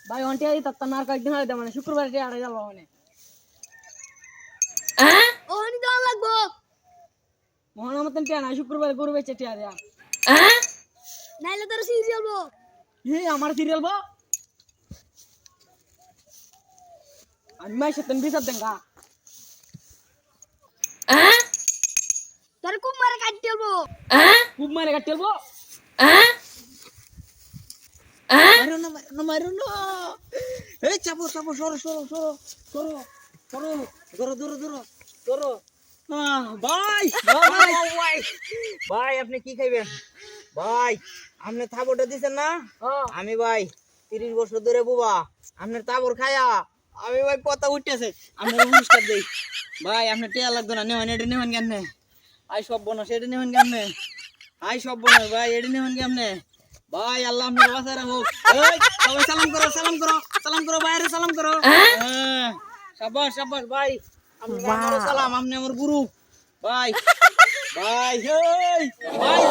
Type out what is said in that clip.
ভাই অন্টি আই তত্তা নার কয়েকদিন হয়ে দে মানে শুক্রবার টি আড়াই যাব মানে ওহনি দাও লাগবো মহনা মতন টি না শুক্রবার গরু বেচে টি আয়া নাইলে তোর সিরিয়াল বো হে আমার সিরিয়াল বো আমি মাই সতন বিসাদ দেঙ্গা তোর কুম মারে কাট দেবো খুব মারে কাটেল বো মারো না এই চাপো চাপো সরো সরো সরো সরো সরো ধরো ধরো ধরো ধরো ভাই ভাই ভাই ভাই আপনি কি খাইবেন ভাই আপনি থাবরটা দিছেন না আমি ভাই 30 বছর ধরে বুবা আপনার তাবর খায়া আমি ভাই পতা উঠতেছে আপনার অনুষ্ঠান দেই ভাই আপনি টিয়া লাগতো না নেওয়ান এটা নেওয়ান কেমনে আই সব বনস এটা নেওয়ান কেমনে আই সব বনস ভাই এটা নেওয়ান কেমনে ভাই আল্লাহ আপনার বাসায় রাখুক এই সবাই সালাম করো সালাম করো ভাইরে সালাম করো হ্যাঁ শাবাশ শাবাশ ভাই আপনি আমার সালাম আপনি আমার গুরু ভাই ভাই এই ভাই